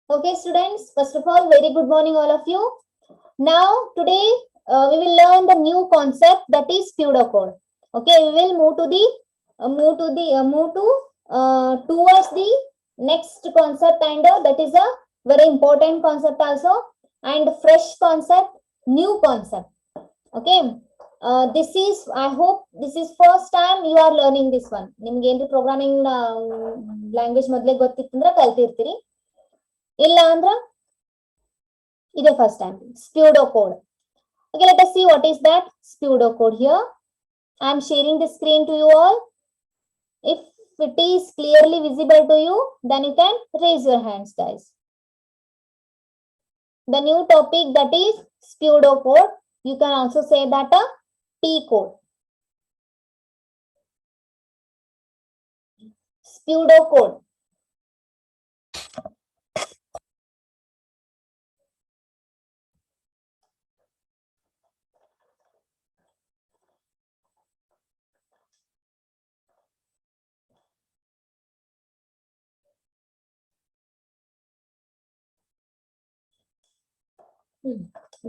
Okay, students, first of all, very good morning, all of you. Now, today we will learn the new concept that is pseudocode. Okay, we will move towards the next concept, and that is a very important concept also, and fresh concept, new concept. Okay, this is, I hope this is first time you are learning this one. ನಿಮ್ಗೆ ಏನ್ರಿ programming language ಮೊದಲೇ ಗೊತ್ತಿತ್ತಂದ್ರೆ ಕಲ್ತಿರ್ತೀರಿ. ಇಲ್ಲ ಅಂದ್ರ ಇದೇ first time. Pseudocode. Okay, let us see what is that pseudocode here. I am sharing the screen to you all. If it is clearly visible to you, then you can raise your hands, guys. The new topic that is pseudocode. You can also say that a P code. Pseudocode.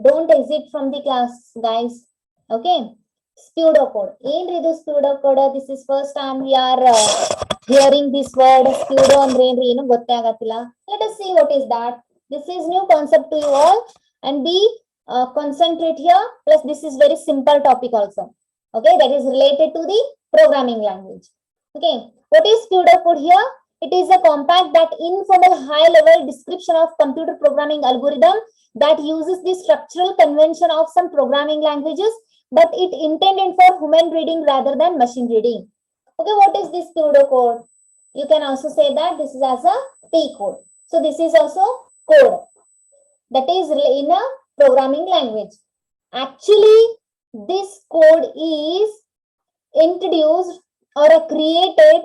Don't exit from the class, guys. Okay, pseudocode. ಏನ್ರಿ ಇದು pseudocode? This is first time we are hearing this word pseudo ಅಂದ್ರೆ ಏನ್ರಿ ಏನು ಗೊತ್ತೇ ಆಗತ್ತಿಲ್ಲ. Let us see what is that. This is new concept to you all, and be concentrate here. Plus, this is very simple topic also. Okay, that is related to the programming language. Okay, what is pseudocode here? It is a compact that informal high-level description of computer programming algorithm that uses the structural convention of some programming languages, but it intended for human reading rather than machine reading. Okay, what is this pseudocode? You can also say that this is as a P code. So this is also code that is in a programming language. Actually, this code is introduced or created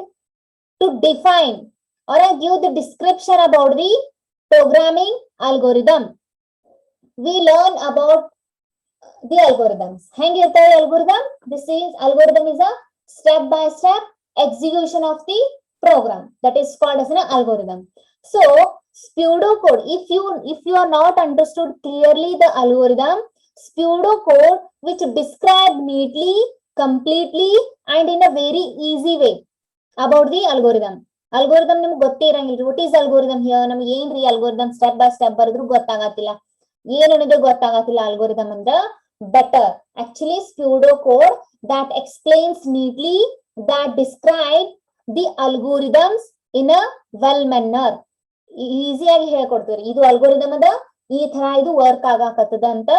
to define or give the description about the programming algorithm. We learn about the algorithms. Hengirtave algorithm. This is algorithm is a step by step execution of the program that is called as an algorithm. So pseudocode, if you are not understood clearly the algorithm, pseudocode which describe neatly, completely and in a very easy way about the algorithm. Algorithm ನಿಮ್ಗೆ ಗೊತ್ತೇ ಇರಂಗಿಲ್ಲ. What is algorithm here? ನಮ್ಗೆ ಏನ್ರಿ algorithm step by step ಬರೆದ್ರು ಗೊತ್ತಾಗತ್ತಿಲ್ಲ. ಏನು ಅನ್ನೋದು ಗೊತ್ತಾಗತ್ತಿಲ್ಲ algorithm ಅಂದ್ರೆ better. Actually, pseudocode that explains neatly, that describe the algorithms in a well manner. Easy ಆಗಿ ಹೇಳ್ಕೊಡ್ತೀರಿ. ಇದು algorithm ಅದ, ಈ ತರ ಇದು ವರ್ಕ್ ಆಗಾಕತ್ತದ ಅಂತ.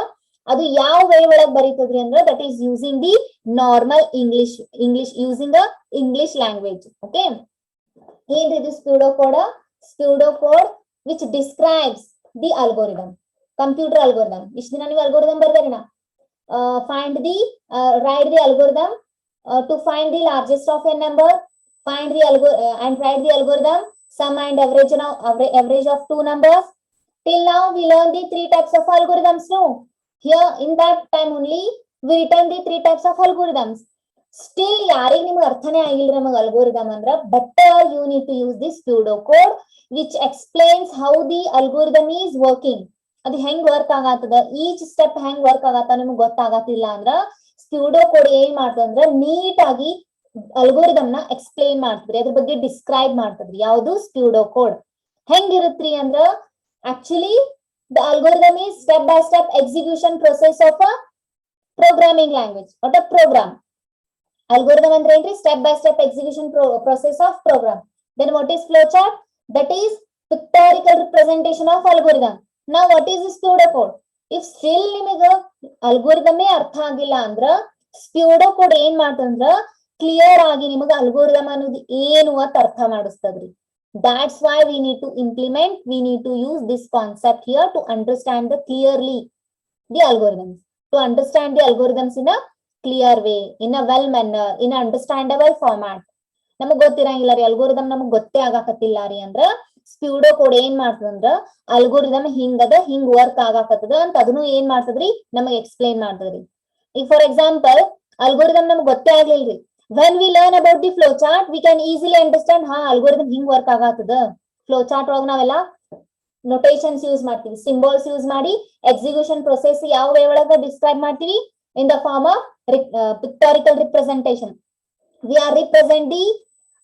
ಅದು ಯಾವ ವೇ ಒಳಗ್ ಬರೀತದ್ರಿ ಅಂದ್ರೆ that is using the normal English using the English language. Okay, ಏನ್ರಿ ಇದು pseudocode which describes the algorithm, computer algorithm. ಇಷ್ಟ ದಿನ ನೀವು algorithm ಬರ್ದಾರಿನ find the write the algorithm to find the largest of a number, find the and write the algorithm sum and average of two numbers. Till now we learned the three types of algorithms. No, here in that time only we written the three types of algorithms. Still ಯಾರಿಗೆ ನಿಮಗೆ ಅರ್ಥನೇ ಆಗಿಲ್ಲ ನಮಗೆ algorithm ಅಂದ್ರೆ better you need to use this pseudocode which explains how the algorithm is working. ಅದು ಹೆಂಗ್ work ಆಗತ್ತದ, each step ಹೆಂಗ್ ವರ್ಕ್ ಆಗತ್ತ ನಿಮ್ಗೆ ಗೊತ್ತಾಗತ್ತಿಲ್ಲ ಅಂದ್ರ pseudocode ಏನ್ ಮಾಡ್ತದಂದ್ರ ನೀಟ್ ಆಗಿ algorithm ನ ಎಕ್ಸ್ಪ್ಲೇನ್ ಮಾಡ್ತದ್ರಿ, ಅದ್ರ ಬಗ್ಗೆ ಡಿಸ್ಕ್ರೈಬ್ ಮಾಡ್ತದ್ರಿ. ಯಾವುದು pseudocode ಹೆಂಗಿರುತ್ರಿ ಅಂದ್ರ actually the algorithm is step by step execution process of a programming language or a program. Algorithm ಅಂದ್ರೆ ಏನ್ರಿ step by step execution process of program. Then what is flowchart? That is pictorial representation of algorithm. Now what is pseudocode? If still ನಿಮಗೆ algorithm ಅರ್ಥ ಆಗಿಲ್ಲ ಅಂದ್ರ pseudocode ಏನ್ ಮಾಡ್ತಂದ್ರ clear ಆಗಿ ನಿಮಗೆ algorithm ಅನ್ನೋದು ಏನು ಅಂತ ಅರ್ಥ ಮಾಡಿಸ್ತದ್ರಿ. That's why we need to use this concept here to understand clearly the algorithms. To understand the algorithms in a clear way, in a well manner, in a understandable format. ನಮಗ್ ಗೊತ್ತಿರಂಗಿಲ್ಲ ರೀ algorithm ನಮಗ್ ಗೊತ್ತೇ ಆಗಾಕತ್ತಿಲ್ಲ ರೀ ಅಂದ್ರ pseudocode ಏನ್ ಮಾಡ್ತದಂದ್ರ algorithm ಹಿಂಗದ, ಹಿಂಗ್ work ಆಗಾಕತ್ತದ ಅಂತ ಅದನ್ನು ಏನ್ ಮಾಡ್ತದ್ರಿ ನಮಗ್ ಎಕ್ಸ್ಪ್ಲೇನ್ ಮಾಡ್ತದ್ರಿ. ಈಗ ಫಾರ್ ಎಕ್ಸಾಂಪಲ್ algorithm ನಮಗ್ ಗೊತ್ತೇ ಆಗ್ಲಿಲ್ರಿ, when we learn about the flowchart we can easily understand algorithm ಹಿಂಗ್ ವರ್ಕ್ ಆಗತ್ತದ. ಫ್ಲೋ ಚಾರ್ಟ್ ಒಳಗ ನಾವೆಲ್ಲ ನೊಟೇಷನ್ಸ್ ಯೂಸ್ ಮಾಡ್ತೀವಿ, ಸಿಂಬಲ್ಸ್ ಯೂಸ್ ಮಾಡಿ ಎಕ್ಸಿಕ್ಯೂಷನ್ ಪ್ರೊಸೆಸ್ ಯಾವ ವೇ ಒಳಗ ಡಿಸ್ಕ್ರೈಬ್ ಮಾಡ್ತೀವಿ, in the form of pictorical representation. We are represent the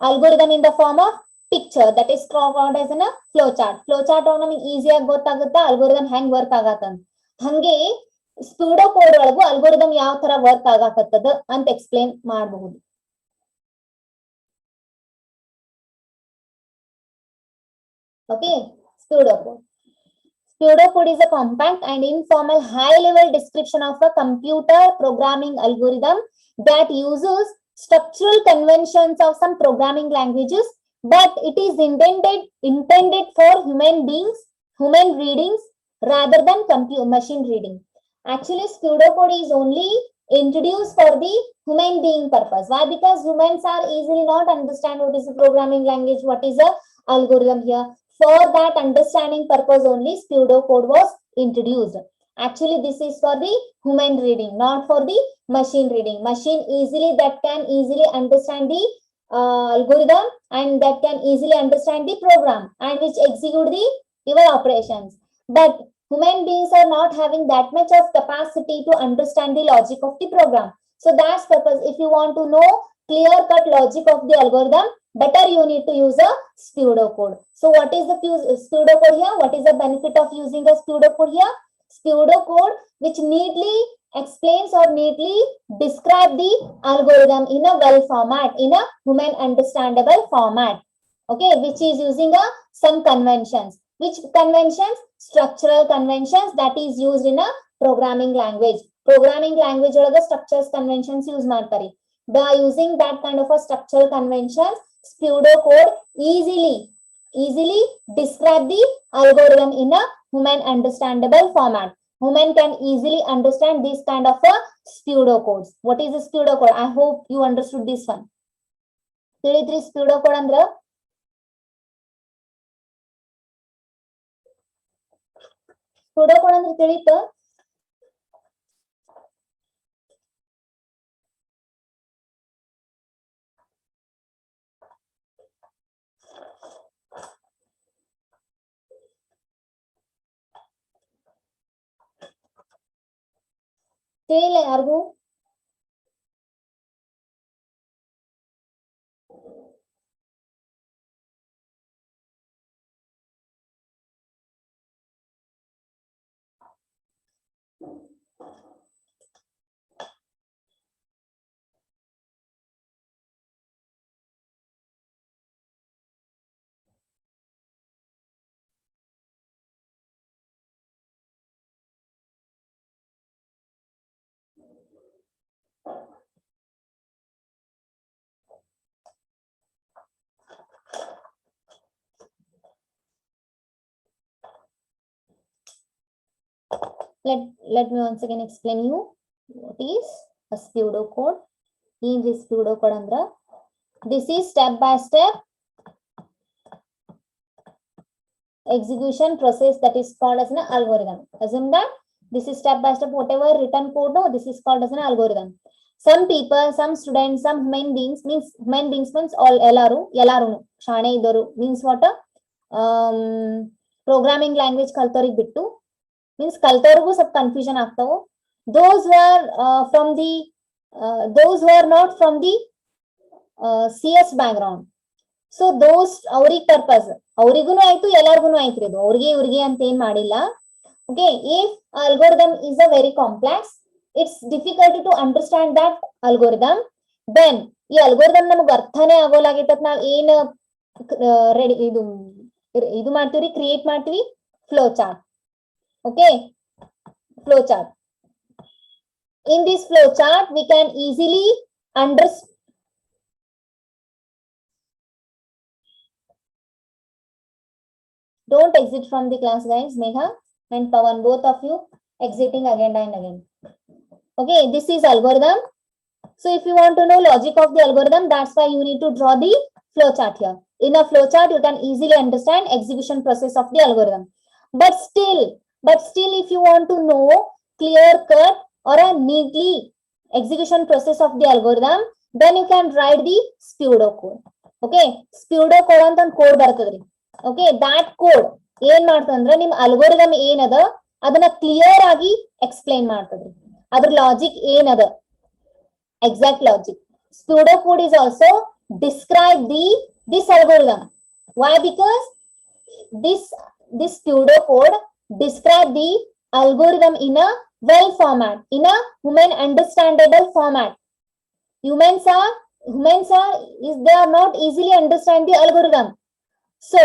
algorithm in the form of picture, that is called as a flow chart. Flow chart ನಮಗೆ easy ಆಗಿ ಗೊತ್ತಾಗುತ್ತೆ algorithm ಹೆಂಗ್ work ಆಗತ್ತಂತ. ಹಂಗೆ speedo code ಒಳಗೂ algorithm ಯಾವ ತರ work ಆಗಕತ್ತದ ಅಂತ explain ಮಾಡಬಹುದು. Okay, pseudocode. Pseudocode is a compact and informal high-level description of a computer programming algorithm that uses structural conventions of some programming languages, but it is intended for human beings, human readings rather than machine reading. Actually, pseudocode is only introduced for the human being purpose. Why? Because humans are easily not understand what is the programming language, what is the algorithm here. For that understanding purpose only pseudocode was introduced. Actually, this is for the human reading, not for the machine reading. Machine can easily understand the algorithm and that can easily understand the program and which execute the your operations. But human beings are not having that much of capacity to understand the logic of the program. So that's purpose. If you want to know clear-cut logic of the algorithm, better you need to use a pseudocode. So what is the pseudocode here? What is the benefit of using a pseudocode here? Pseudocode which neatly explains or neatly describe the algorithm in a well format, in a human understandable format. Okay, which is using some conventions. Which conventions? Structural conventions that is used in a programming language. Programming language olaga structures conventions use ಮಾಡ್ತಾರೆ. By using that kind of a structural conventions, pseudocode easily describe the algorithm in a human understandable format. Human can easily understand this kind of a pseudocodes. What is a pseudocode? I hope you understood this one. ತಿಳಿದ್ರಿ pseudocode ಅಂದ್ರ? pseudocode ಅಂದ್ರೆ ತಿಳಿತ? ತಿಳಿಲ್ಲ ಯಾರಿಗೂ? Let me once again explain you what is a pseudocode. In this pseudocode andra, this is step by step execution process that is called as an algorithm. Assume that this is step by step whatever written code, no, this is called as an algorithm. Some people, some students, some human beings means all ಎಲ್ಲಾರು ಶಾಣೆ ಇದ್ದವರು means what? Programming language ಕಲ್ತೋರಿಗೆ ಬಿಟ್ಟು means ಕಲ್ತೋರ್ಗೂ ಸ್ವಲ್ಪ confusion ಆಗ್ತಾವು. Those who are not from the CS background, so those ಅವ್ರಿಗೆ purpose, ಅವ್ರಿಗೂನು ಆಯ್ತು ಎಲ್ಲಾರ್ಗುನು ಆಯ್ತು. ಇದು ಅವ್ರಿಗೆ ಇವ್ರಿಗೆ ಅಂತ ಏನ್ ಮಾಡಿಲ್ಲ. Okay, if algorithm is a very complex, it's difficult to understand that algorithm, then ಈ algorithm ನಮಗ್ ಅರ್ಥನೇ ಆಗೋಲಾಗೈತತ್ ನಾವ್ ಏನ್ ರೆಡಿ ಇದು ಮಾಡ್ತೀವಿ, ಕ್ರಿಯೇಟ್ ಮಾಡ್ತೀವಿ flow chart. Okay, flow chart. In this flow chart, we can easily understand. Don't exit from the class, guys. Megha and Pawan, both of you exiting again and again. Okay, this is algorithm. So if you want to know logic of the algorithm, that's why you need to draw the flow chart here. In a flow chart, you can easily understand execution process of the algorithm. But still, if you want to know clear cut or a neatly execution process of the algorithm, then you can write the pseudocode. Okay, pseudocode ಅಂತ ಒಂದು code ಬರ್ತದ್ರಿ. Okay, that code ಏನ್ ಮಾಡ್ತಂದ್ರ ನಿಮ್ algorithm ಏನದ ಅದನ್ನ clear ಆಗಿ explain ಮಾಡ್ತದ್ರಿ. ಅದ್ರ logic ಏನದ, exact logic. Pseudocode is also describe this algorithm. Why? Because this pseudocode describe the algorithm in a well format, in a human understandable format. Humans are they are not easily understand the algorithm. So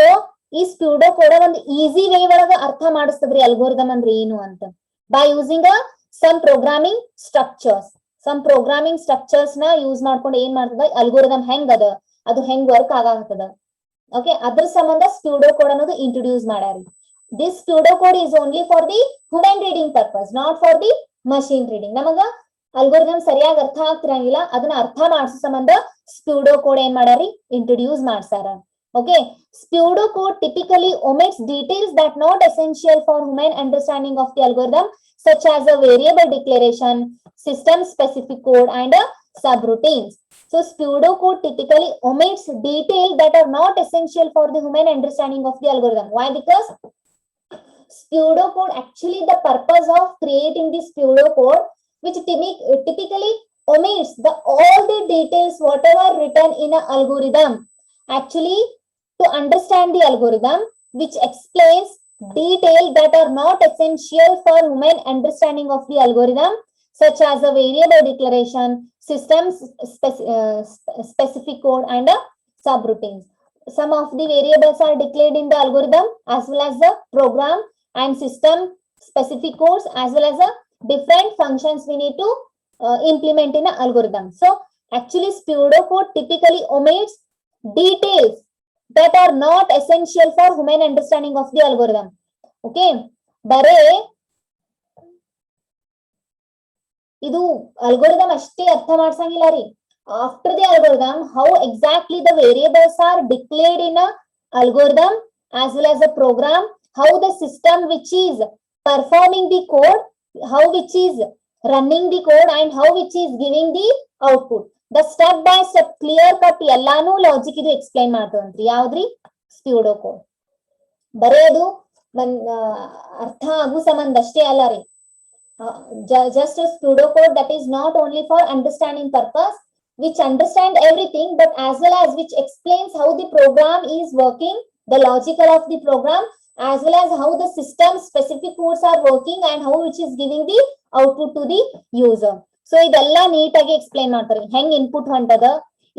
ಈ pseudocode ಒಂದು easy way ಒಳಗ ಅರ್ಥ ಮಾಡಿಸ್ತದ್ರಿ algorithm ಅಂದ್ರೆ ಏನು ಅಂತ, by using a some programming structures ನ use ಮಾಡ್ಕೊಂಡು ಏನ್ ಮಾಡ್ತದ ಅಲ್ಗೋರಿದಮ್ ಹೆಂಗ್ ಅದ ಅದು ಹೆಂಗ್ ವರ್ಕ್ ಆಗತ್ತದ. ಓಕೆ, ಅದ್ರ ಸಂಬಂಧ pseudocode ಅನ್ನೋದು ಇಂಟ್ರೊಡ್ಯೂಸ್ ಮಾಡ್ಯಾರಿ. This pseudocode is only for the human reading purpose, not for the machine reading. ನಮಗ ಅಲ್ಗೋರಿದಮ್ ಸರಿಯಾಗಿ ಅರ್ಥ ಆಗ್ತಿರಂಗಿಲ್ಲ, ಅದನ್ನ ಅರ್ಥ ಮಾಡಿಸೋ ಸಂಬಂಧ pseudocode ಏನ್ ಮಾಡ್ಯಾರಿ introduce ಮಾಡ್ಸಾರ. Okay, pseudocode typically omits details that not essential for human understanding of the algorithm, such as a variable declaration, system specific code, and subroutines. So pseudocode typically omits details that are not essential for the human understanding of the algorithm. Why? Because pseudocode, actually the purpose of creating this pseudocode, which typically omits all the details whatever written in an algorithm, actually to understand the algorithm, which explains details that are not essential for human understanding of the algorithm, such as a variable declaration, system specific code, and subroutines. Some of the variables are declared in the algorithm, as well as the program and system specific codes, as well as the different functions we need to implement in an algorithm. So actually pseudocode typically omits details that are not essential for human understanding of the algorithm. Okay, ಬರೇ ಇದು algorithm ಅಷ್ಟೇ ಅರ್ಥ ಮಾಡ್ಸಂಗಿಲ್ಲ ರೀ. After the algorithm, how exactly the variables are declared in a algorithm as well as a program, how the system which is performing the code, how which is running the code, and how which is giving the output. The step by step clear cut ಎಲ್ಲಾನು logic ಇದು explain ಮಾಡ್ತದಂತ್ರಿ. ಯಾವ್ದ್ರಿ? pseudocode. ಬರೆಯೋದು ಅರ್ಥ ಆಗು ಸಂಬಂಧ ಅಷ್ಟೇ ಅಲ್ಲ ರೀ. Just a pseudocode that is not only for understanding purpose, which understand everything, but as well as which explains how the program is working, the logical of the program, as well as how the system specific codes are working, and how which is giving the output to the user. So ಇದೆಲ್ಲ ನೀಟಾಗಿ explain ಮಾಡ್ತಾರೆ. ಹೆಂಗ್ input ಹೊಂಟದ,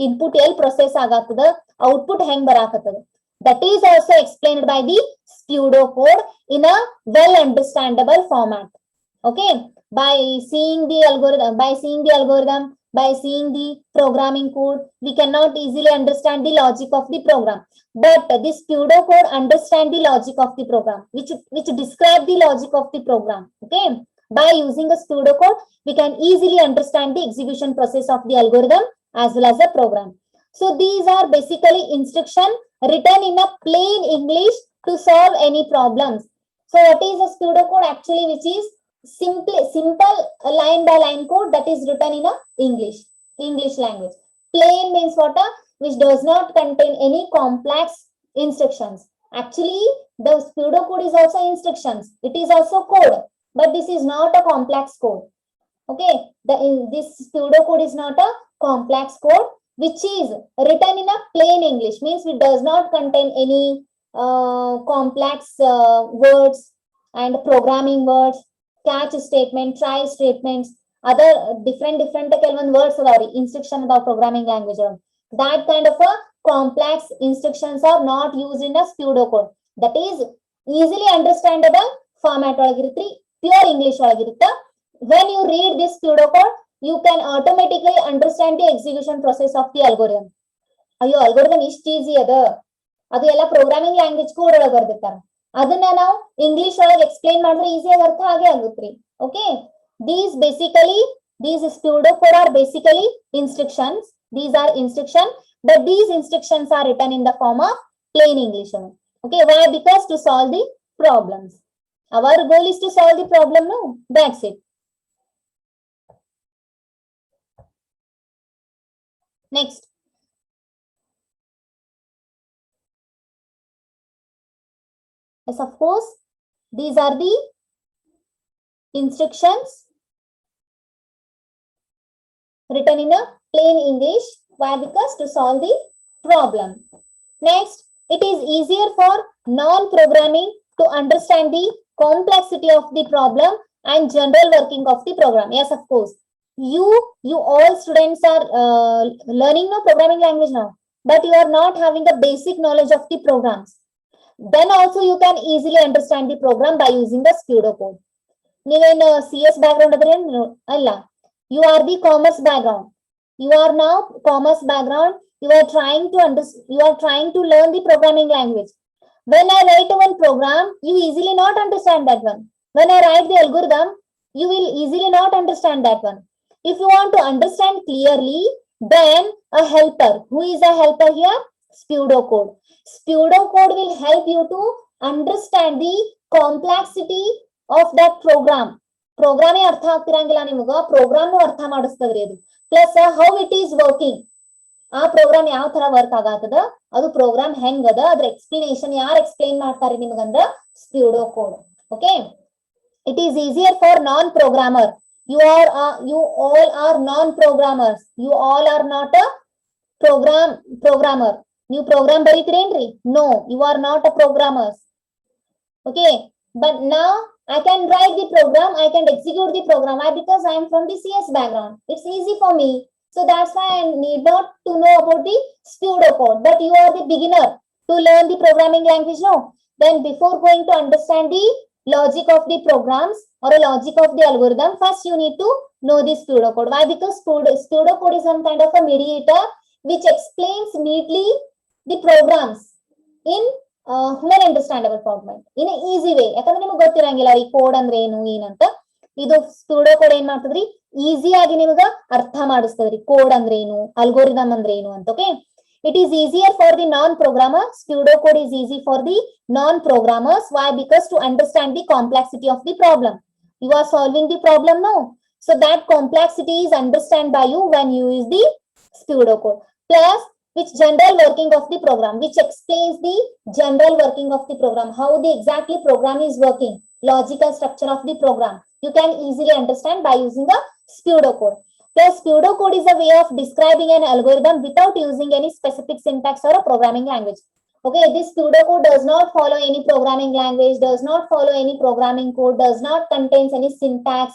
input ಎಲ್ process ಆಗತ್ತದ, output ಹೆಂಗ್ ಬರಾಕತ್ತದ. That is also explained by the pseudocode in a well understandable format. Okay, by seeing the algorithm, by seeing the programming code, we cannot easily understand the logic of the program. But this pseudocode understand the logic of the program, which describe the logic of the program. Okay, by using a pseudocode, we can easily understand the execution process of the algorithm as well as the program. So these are basically instruction written in a plain English to solve any problems. So what is a pseudocode? Actually, which is simple line by line code that is written in a English language. Plain means what? Which does not contain any complex instructions. Actually, the pseudocode is also instructions. It is also code, but this is not a complex code. Okay, this pseudocode is not a complex code, which is written in a plain English, means it does not contain any complex words and programming words, catch statement, try statements, other different ಕೆಲವೊಂದು words ಅದಾವ್ರಿ instruction ಅದಾವ programming language. That kind of a complex instructions are not used in a pseudocode. That is easily understandable format ಒಳಗಿರುತ್ರಿ, pure English ಒಳಗಿರುತ್ತ. When you read this pseudocode, you can automatically understand the execution process of the algorithm. ಅಯ್ಯೋ algorithm ಇಷ್ಟ easy ಅದ, ಅದು ಎಲ್ಲ programming language code ಒಳಗೆ ಬರ್ದಿರ್ತಾರ, ಅದನ್ನ ನಾವು English ಒಳಗೆ explain ಮಾಡಿದ್ರೆ ಈಸಿಯಾಗಿ ಅರ್ಥ ಆಗೇ ಆಗುತ್ತ್ರಿ. Okay, these pseudocode are basically instructions. These are instruction, but these instructions are written in the form of plain English. Okay, why? Because to solve the problems. Our goal is to solve the problem. No, that's it. Next, Yes, of course, these are the instructions written in a plain English. Why? Because to solve the problem. Next, it is easier for non-programming to understand the complexity of the problem and general working of the program. Yes, of course. You all students are learning no programming language now, but you are not having a basic knowledge of the programs. Then also you can easily understand the program by using the pseudocode. ನೀವೇನು CS background ಅದ್ರೆ ಅಲ್ಲ, you are the commerce background. You are now commerce background. You are trying to learn the programming language. When I write one program, you easily not understand that one. When I write the algorithm, you will easily not understand that one. If you want to understand clearly, then a helper. Who is a helper here? Pseudocode. Pseudocode will help you to understand the complexity of that program. ಪ್ರೋಗ್ರಾಮೇ ಅರ್ಥ ಆಗ್ತಿರಂಗಿಲ್ಲ ನಿಮಗ, program ಅರ್ಥ ಮಾಡಿಸ್ತದ್ರಿ ಅದು. Plus how it is working, ಆ program ಯಾವ ತರ work ಆಗತ್ತದ, ಅದು program ಹೆಂಗ್ ಅದ, ಅದ್ರ ಎಕ್ಸ್ಪ್ಲನೇಷನ್ ಯಾರು ಎಕ್ಸ್ಪ್ಲೈನ್ ಮಾಡ್ತಾರೆ ನಿಮಗಂದ್ರ pseudocode. Okay, it is easier for non programmer. You all are non-programmers. You all are not a programmer. ನೀವು program ಬರೀತೀರೇನ್ರಿ? No, you are not a programmers. Okay, but now I can write the program, I can execute the program. Why? Because I am from the CS background. It's easy for me. So that's why I need not to know about the pseudocode. But you are the beginner to learn the programming language now. Then before going to understand the logic of the programs or a logic of the algorithm, first you need to know the pseudocode. Why? Because pseudocode is some kind of a mediator which explains neatly the programs in human understandable format, in an easy way. ಯಾಕಂದ್ರೆ ನಿಮಗೆ ಗೊತ್ತಿರಂಗಿಲ್ಲ ಈ code ಅಂದ್ರೆ ಏನು ಏನಂತ. ಇದು pseudocode ಏನ್ ಮಾಡ್ತದ್ರಿ, easy ಆಗಿ ನಿಮಗ ಅರ್ಥ ಮಾಡಿಸ್ತದ್ರಿ ಕೋಡ್ ಅಂದ್ರೆ ಏನು, ಅಲ್ಗೋರಿದಮ್ ಅಂದ್ರೆ ಏನು ಅಂತ. Okay, it is easier for the non-programmer. Pseudocode is easy for the non-programmers. Why? Because to understand the complexity of the problem. You are solving the problem now, so that complexity is understood by you when you use the pseudocode. Plus which general working of the program, which explains the general working of the program, how the exactly program is working, logical structure of the program. You can easily understand by using the pseudocode. Plus pseudocode is a way of describing an algorithm without using any specific syntax or a programming language. Okay, this pseudocode does not follow any programming language, does not follow any programming code, does not contains any syntax,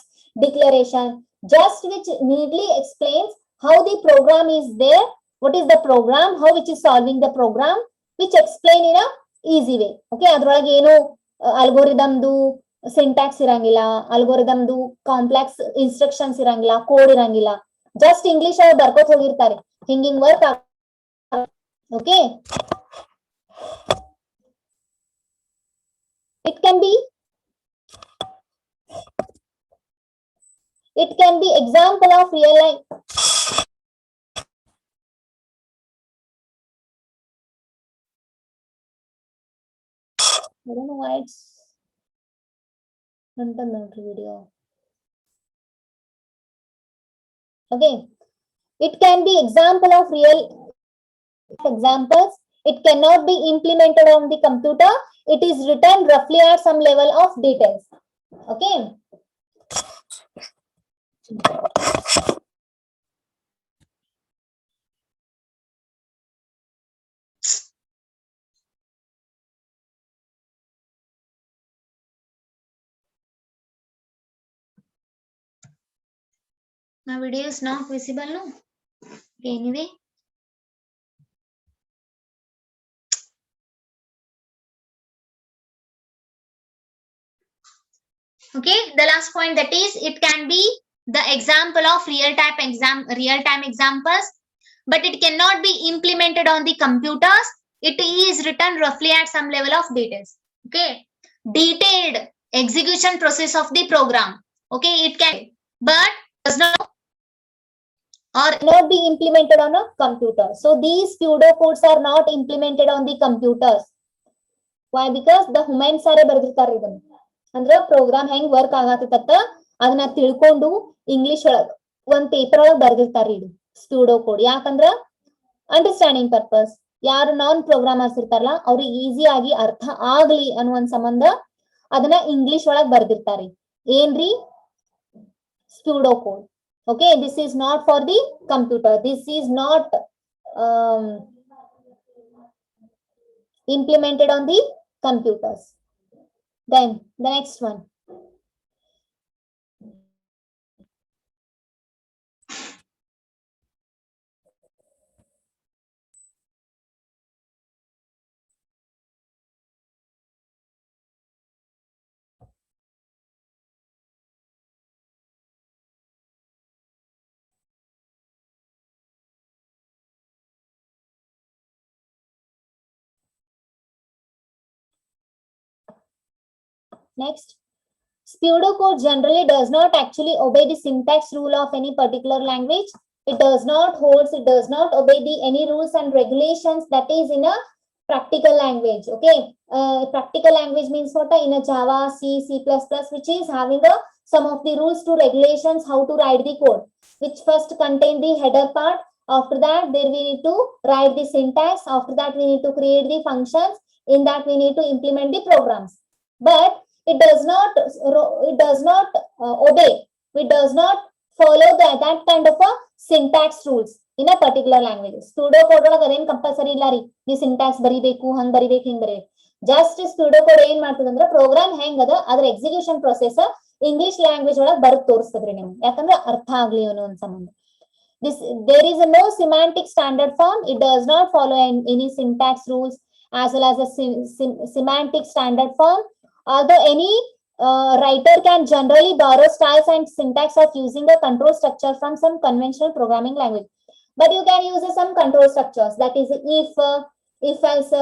declaration, just which neatly explains how the program is there, what is the program, how which is solving the program, which explain in a easy way. Okay, ಅದ್ರೊಳಗೆ ಏನು ಅಲ್ಗೋರಿದಮ್ದು syntax ಇರಂಗಿಲ್ಲ, ಅಲ್ಗೋರಿದಮ್ದು complex instructions ಇರಂಗಿಲ್ಲ, code ಇರಂಗಿಲ್ಲ, just English ಅಲ್ಲಿ ಬರ್ಕೋತ ಹೋಗಿರ್ತಾರೆ, ಹಿಂಗಿಂಗ್ work. Okay, it can be example of real life. I don't know why it's not the video. Okay, it can be example of real examples. It cannot be implemented on the computer. It is written roughly at some level of details. Okay. My video is not visible, no? Okay, anyway. Okay, the last point, that is it can be the example of real-time examples, but it cannot be implemented on the computers. It is written roughly at some level of details. Okay, detailed execution process of the program. Okay, it can, but does not or not be implemented on a computer. So these pseudocodes are not implemented on the computers. Why? Because the humans are ಬರೆದಿರ್ತಾರೆ ಇದನ್ನ. ಅಂದ್ರೆ program ಹೆಂಗ್ work ಆಗತ್ತ ಅದನ್ನ ತಿಳ್ಕೊಂಡು English ಒಳಗ ಒಂದ್ paper ಒಳಗ್ ಬರ್ದಿರ್ತಾರ ಇದು pseudocode. ಯಾಕಂದ್ರ ಅಂಡರ್ಸ್ಟ್ಯಾಂಡಿಂಗ್ ಪರ್ಪಸ್. ಯಾರು ನಾನ್ ಪ್ರೋಗ್ರಾಮರ್ಸ್ ಇರ್ತಾರಲ್ಲ ಅವ್ರಿಗೆ ಈಸಿ ಆಗಿ ಅರ್ಥ ಆಗ್ಲಿ ಅನ್ನುವ ಸಂಬಂಧ ಅದನ್ನ ಇಂಗ್ಲಿಷ್ ಒಳಗ್ ಬರ್ದಿರ್ತಾರೆ. ಏನ್ರಿ? Pseudo code. Okay, this is not for the computer, this is not implemented on the computers. Then the next one. Next, pseudocode generally does not actually obey the syntax rule of any particular language. It does not obey the any rules and regulations that is in a practical language. Okay, practical language means what? In a Java, C, C++, which is having some of the rules to regulations how to write the code, which first contain the header part. After that, there we need to write the syntax. After that, we need to create the functions. In that, we need to implement the programs. But it does not obey, it does not follow that kind of a syntax rules in a particular language. Pseudocode ಒಳಗ ಅದೇನ್ compulsory ಇಲ್ಲ ರೀ, ನೀವು syntax ಬರಿಬೇಕು, ಹಂಗ್ ಬರಿಬೇಕು, ಹಿಂಗ್ ಬರಿಬೇಕು. Just pseudocode ಏನ್ ಮಾಡ್ತದಂದ್ರ ಪ್ರೋಗ್ರಾಮ್ ಹೆಂಗ್ ಅದ ಅದ್ರ ಎಕ್ಸಿಕ್ಯೂಷನ್ ಪ್ರೊಸೆಸ್ ಇಂಗ್ಲಿಷ್ ಲ್ಯಾಂಗ್ವೇಜ್ ಒಳಗ್ ಬರೆದು ತೋರಿಸ್ತದ್ರಿ ನಿಮ್ಗೆ, ಯಾಕಂದ್ರೆ ಅರ್ಥ ಆಗ್ಲಿ ಅನ್ನೋ ಒಂದ್ ಸಂಬಂಧ. There is no semantic standard form. It does not follow any syntax rules as well as a semantic standard form. Although any writer can generally borrow styles and syntax of using a control structure from some conventional programming language, but you can use some control structures, that is if else.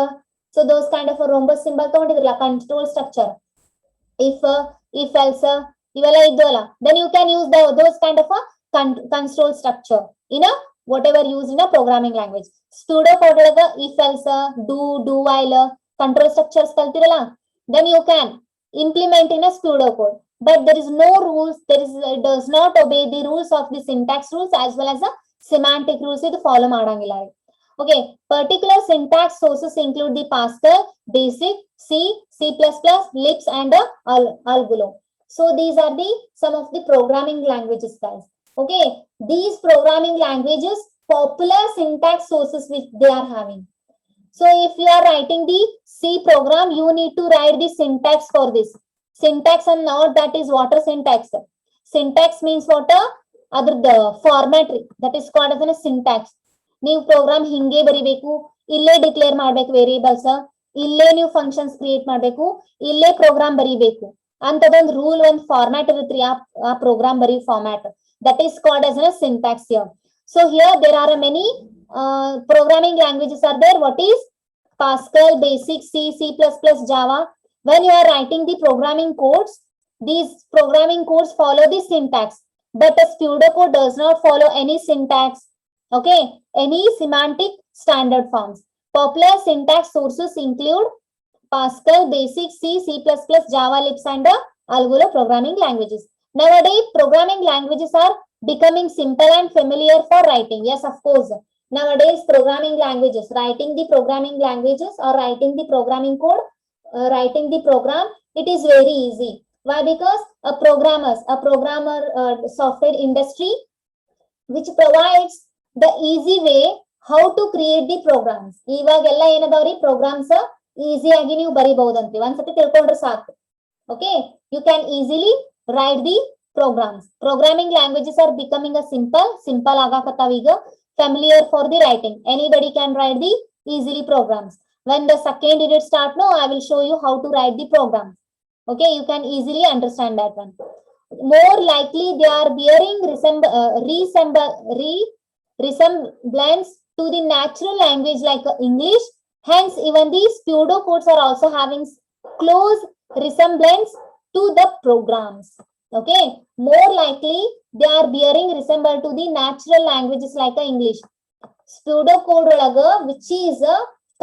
So those kind of a rhombus symbol ತಗೊಂಡಿದ್ರಲ್ಲ control structure, if else ಇವೆಲ್ಲ ಇದ್ವಲ್ಲ, then you can use those kind of a control structure in a whatever used in a programming language. Pseudocode ಒಳಗ if else, do while control structures ಕಲ್ತಿರಲ್ಲ, then you can implement in a pseudocode. But there is no rules, it does not obey the rules of the syntax rules as well as the semantic rules. It follow ಮಾಡಂಗಿಲ್ಲ. Okay, particular syntax sources include the Pascal, Basic, C, C++, Lisp and Algolia. So these are the some of the programming languages, guys. Okay, these programming languages, popular syntax sources which they are having. So if you are writing the C program, you need to write the syntax for this. Syntax and not that is water syntax. Syntax means what? Other the formatry, that is called as a syntax. ನೀವು program ಹಿಂಗೆ ಬರಿಬೇಕು, ಇಲ್ಲೇ declare ಮಾಡ್ಬೇಕು variables, ಇಲ್ಲೇ ನೀವು functions create ಮಾಡ್ಬೇಕು, ಇಲ್ಲೇ program ಬರಿಬೇಕು ಅಂತದೊಂದು ರೂಲ್, ಒಂದು ಫಾರ್ಮ್ಯಾಟ್ ಇರುತ್ತೆ ಆ ಪ್ರೋಗ್ರಾಮ್ ಬರೀ format, that is called as a syntax here. So here there are many programming languages are there. What is Pascal, Basic, C, C++, Java? When you are writing the programming codes, these programming codes follow the syntax, but a pseudocode does not follow any syntax. Okay, any semantic standard forms. Popular syntax sources include Pascal, Basic, C, C++, Java, Lisp and Algolia programming languages. Nowadays, programming languages are becoming simple and familiar for writing. Yes, of course. Nowadays, programming languages, writing the programming languages or writing the programming code, writing the program, it is very easy. Why? Because a programmer software industry which provides the easy way how to create the programs. ಇವಾಗೆಲ್ಲ ಏನದಾವ್ರಿ programmes easy ಆಗಿ ನೀವು ಬರಿಬಹುದಂತೆ, ಒಂದ್ಸತಿ ತಿಳ್ಕೊಂಡ್ರೆ ಸಾಕು. Okay, you can easily write the programs. Programming languages are becoming a simple ಆಗಕತ್ತಾವ ಈಗ, familiar for the writing. Anybody can write the easily programs. When the second unit start, no, I will show you how to write the programs. Okay, you can easily understand that one. More likely they are bearing resemblance to the natural language like English. Hence, even these pseudocodes are also having close resemblance to the programs. Okay, more likely they are bearing resemblance to the natural languages like English. Pseudocode which is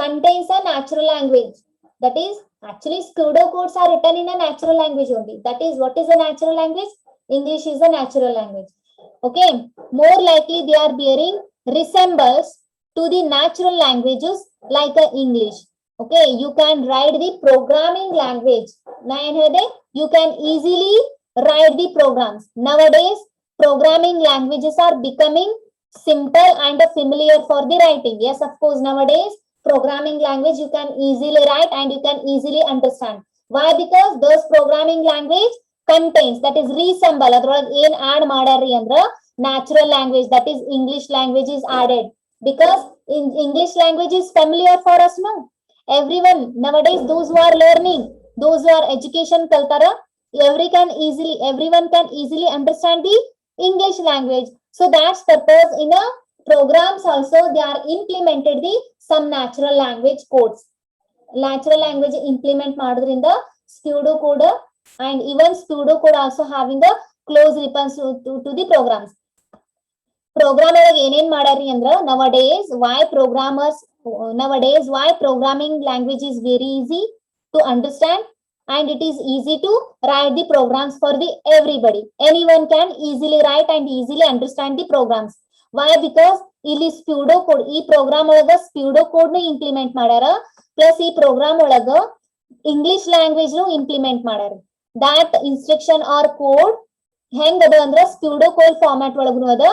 contains a natural language. That is, actually pseudocodes are written in a natural language only. That is, what is a natural language? English is a natural language. Okay, more likely they are bearing resembles to the natural languages like English. Okay, you can write the programming language. You can easily write the programs. Nowadays, programming languages are becoming simple and familiar for the writing. Yes, of course, nowadays, programming language you can easily write and you can easily understand. Why? Because those programming language contains, that is resemble, ಅದ್ರೊಳಗೆ ಏನ್ add ಮಾಡ್ಯಾರ್ರಿ ಅಂದ್ರ natural language, that is English language is added, because in English language is familiar for us now. Everyone nowadays, those who are learning, those who are education kaltara, everyone can easily understand the English language. So that's purpose in a programs also they are implemented the some natural language codes. Natural language implement madridrinda pseudocode, and even pseudocode also having a close response to the programs. Program ಒಳಗೆ ಏನೇನ್ ಮಾಡ್ಯಾರಿ ಅಂದ್ರ nowadays why programming language is very easy to understand and it is easy to write the programs for the everybody. Anyone can easily write and easily understand the programs. Why? Because ಇಲ್ಲಿ pseudocode, ಈ program ಒಳಗ pseudocode ನು implement ಮಾಡ್ಯಾರ, plus ಈ program ಒಳಗ English language ನು implement ಮಾಡ್ಯಾರ. that instruction or code ಹೆಂಗ್ ಅದ ಅಂದ್ರ pseudocode ಫಾರ್ಮ್ಯಾಟ್ ಒಳಗನು ಅದ,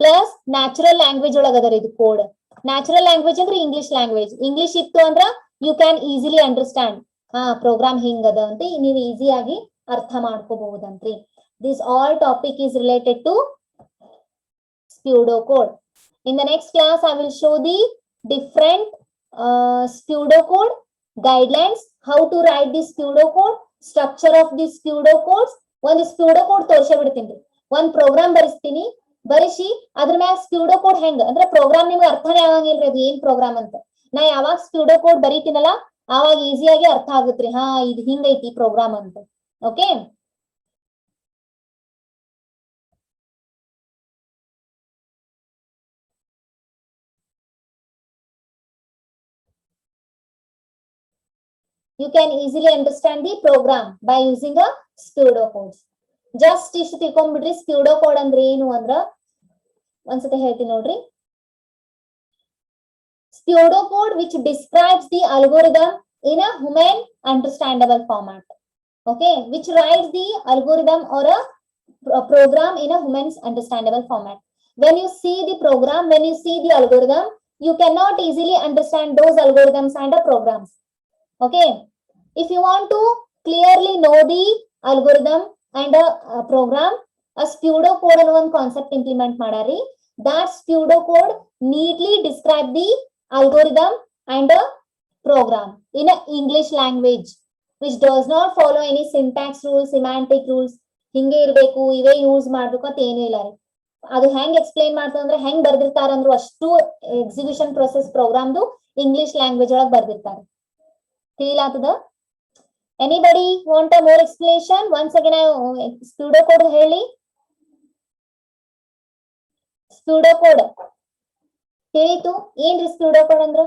ಪ್ಲಸ್ ನ್ಯಾಚುರಲ್ ಲ್ಯಾಂಗ್ವೇಜ್ ಒಳಗ ಅದರ ಇದು ಕೋಡ್. ನ್ಯಾಚುರಲ್ ಲ್ಯಾಂಗ್ವೇಜ್ ಅಂದ್ರೆ ಇಂಗ್ಲಿಷ್ ಲ್ಯಾಂಗ್ವೇಜ್, ಇಂಗ್ಲಿಷ್ ಇತ್ತು ಅಂದ್ರ you can easily understand program ಹಿಂಗದ ಅಂತ ನೀವು ಈಸಿಯಾಗಿ ಅರ್ಥ ಮಾಡ್ಕೋಬಹುದಂತ್ರಿ. This all topic is related to pseudocode. In the next class I will show the different pseudocode guidelines, how to write this pseudocode, structure of this pseudocodes. ಒಂದು pseudocode ತೋರ್ಸೇ ಬಿಡ್ತೀನಿ, ಒಂದ್ program ಬರೆಸ್ತೀನಿ, ಬರಿಸಿ ಅದ್ರ ಮ್ಯಾಲ pseudocode ಹೆಂಗ ಅಂದ್ರೆ ಪ್ರೋಗ್ರಾಮ್ ನಿಮ್ಗೆ ಅರ್ಥನೇ ಆಗಂಗಿಲ್ರಿ ಅದು ಏನ್ ಪ್ರೋಗ್ರಾಮ್ ಅಂತ. ನಾ ಯಾವಾಗ pseudocode ಬರೀತೀನಲ್ಲ ಆವಾಗ ಈಸಿಯಾಗಿ ಅರ್ಥ ಆಗುತ್ರಿ, ಇದು ಹಿಂಗೈತಿ ಪ್ರೋಗ್ರಾಮ್ ಅಂತ. Okay, you can easily understand the program by using a pseudocodes. Just ಇಷ್ಟು ತಿಳ್ಕೊಂಡ್ಬಿಡ್ರಿ pseudocode ಅಂದ್ರೆ ಏನು ಅಂದ್ರ ಒಂದ್ಸತಿ ಹೇಳ್ತೀನಿ ನೋಡ್ರಿ. Pseudocode which describes the algorithm in a human understandable format. Okay, which writes the algorithm or a program in a human's understandable format. When you see the program, when you see the algorithm, you cannot easily understand those algorithms and the programs. Okay, if you want to clearly know the algorithm and a program, a pseudocode and one concept implement madari. That pseudocode neatly describe the algorithm and a program in a English language which does not follow any syntax rules, semantic rules. ಹಿಂಗೆ ಇರಬೇಕು, ಇವೇ use ಮಾಡ್ಬೇಕು ಅಂತ ಏನೂ ಇಲ್ಲ ರೀ. ಅದು ಹೆಂಗ್ ಎಕ್ಸ್ಪ್ಲೈನ್ ಮಾಡ್ತದ ಅಂದ್ರೆ ಹೆಂಗ್ ಬರ್ದಿರ್ತಾರ ಅಂದ್ರು ಅಷ್ಟು ಎಕ್ಸಿಕ್ಯೂಷನ್ ಪ್ರೊಸೆಸ್ ಪ್ರೋಗ್ರಾಮ್ದು ಇಂಗ್ಲಿಷ್ ಲ್ಯಾಂಗ್ವೇಜ್ ಒಳಗೆ ಬರ್ದಿರ್ತಾರೆ. ಫೀಲ್ ಆಗ್ತದ? Anybody want a more explanation? Once again pseudocode ಹೇಳಿ. pseudocode ಹೇಳಿತು ಏನ್ರಿ pseudocode ಅಂದ್ರ?